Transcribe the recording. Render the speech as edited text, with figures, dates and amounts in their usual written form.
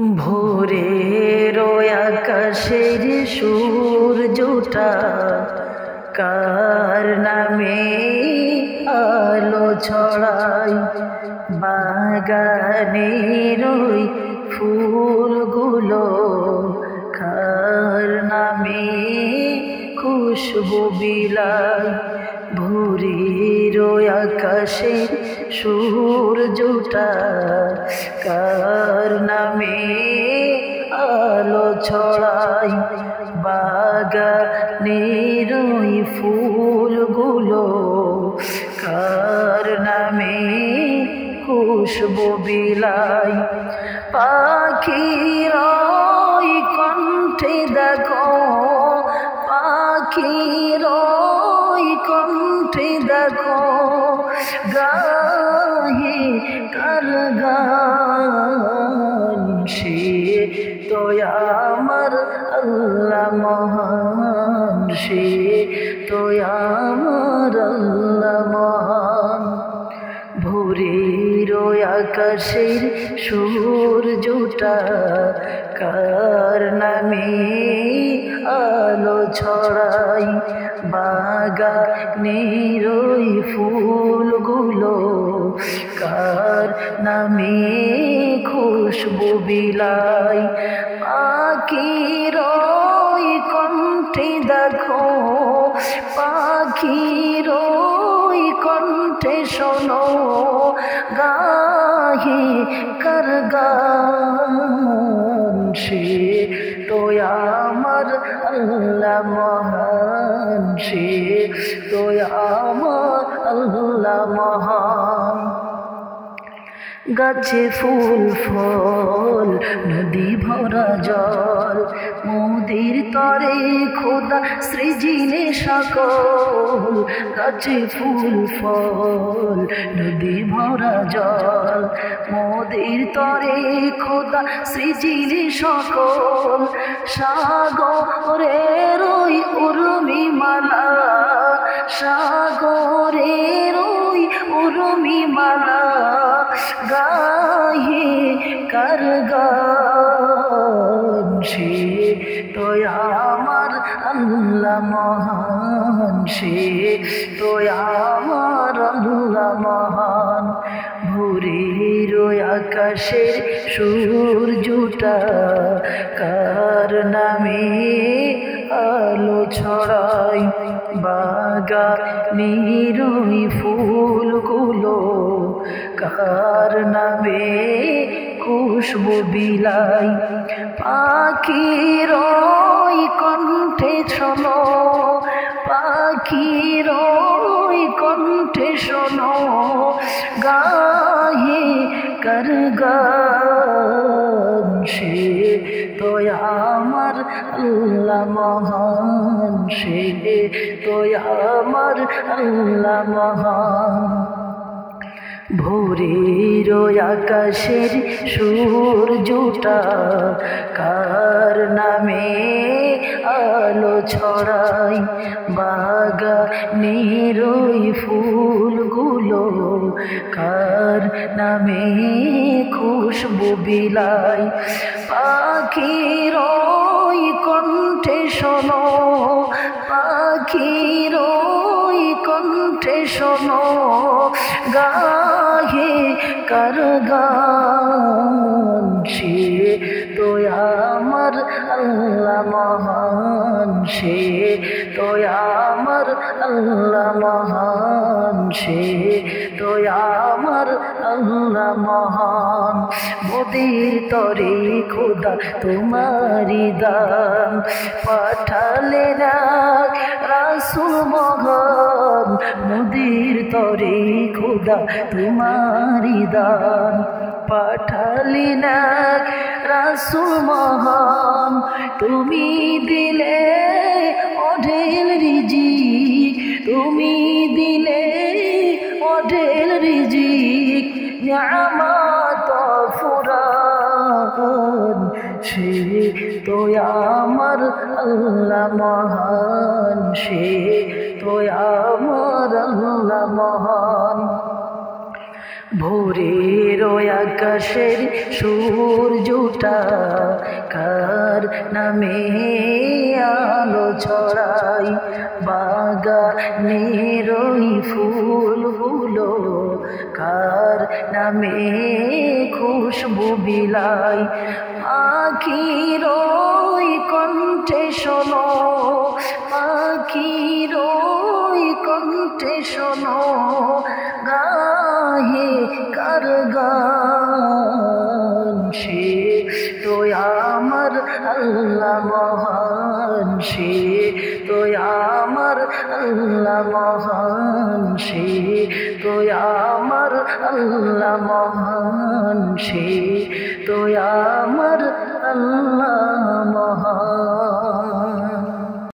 ভোরের আকাশের সূর্যটা কার নামে আলো ছড়ায়, বাগানের ওই ফুলগুলো কার নামে খুশবু বিলায়। ভোরের আকাশের সূর্যটা কার নামে আলো ছড়ায়, বাগানের ওই ফুলগুলো কার নামে খুশবু বিলায়। পাখির ওই কণ্ঠে দেখো, পাখির ওই কণ্ঠে দেখো গাহে কার গান, সে তো আমার আল্লাহ মহান, সে তো আমার আল্লাহ মহান। ভোরের আকাশের সূর্যটা কার নামে আলো ছড়ায়, বাগানের ওই ফুলগুলো কার নামে খুশবু বিলায়। পাখির ওই কণ্ঠে দেখো, পাখির ওই কণ্ঠে শোনো গাহে কার গান, সে তো আমার আল্লাহ মহান, সে তো আমার আল্লাহ মহান। গাছে ফুল ফল নদী ভরা জল, মোদের তরে খোদা সৃজিনে সকল। গাছে ফুল ফল নদী ভরা জল, মোদের তরে খোদা সৃজিনে সকল। সাগরের ওই উর্মি মালা, সাগরের ওই উর্মি মালা গাহে কার গান, সে তো আমার আল্লাহ মহান, সে তো আমার আল্লাহ মহান। ভোরের আকাশের সূর্যটা কার নামে আলো ছড়ায়, বাগানের ওই ফুলগুলো কার নামে খুশবু বিলায়। পাখির ওই কণ্ঠে শোনো, পাখির ওই কণ্ঠে শোনো গাহে কার গান, সে তো আমার আল্লাহ মহান, সে তো আমার আল্লাহ মহান। ভোরের আকাশের সূর্যটা কার নামে আলো ছড়ায়, বাগানের ওই ফুলগুলো কার নামে খুশবু বিলায়। পাখির ওই কণ্ঠে শোনো, পাখির ওই কণ্ঠে শোনো গাহে কার গান, সে তো আমার আল্লাহ মহান, সে তো আমার আল্লাহ মহান, সে তো আমার আল্লাহ মহান। মোদের তরে খোদা তোমারি দান, পাঠালে না রাসূল মহান। মোদের তরে খোদা তোমারি দান, পাঠালি না রাসূল মহান। তুমি দিলে অঢেল রিজিক, তুমি দিলে অঢেল রিজিক, নিয়ামত ফুরান, সে তো আমার আল্লাহ মহান, সে তো আমার আল্লাহ মহান। ভোরের আকাশের সূর্যটা কার নামে আলো ছড়াই, বাগানের ওই ফুলগুলো কার নামে খুশবু বিলাই। পাখির ওই কণ্ঠে শোনো, পাখির ওই কণ্ঠে শোনো, গাহে কার গান, সে তো আমার আল্লাহ মহান, সে তো আমার আল্লাহ মহান, সে তো আমার আল্লাহ মহান, সে তো আমার আল্লাহ মহান।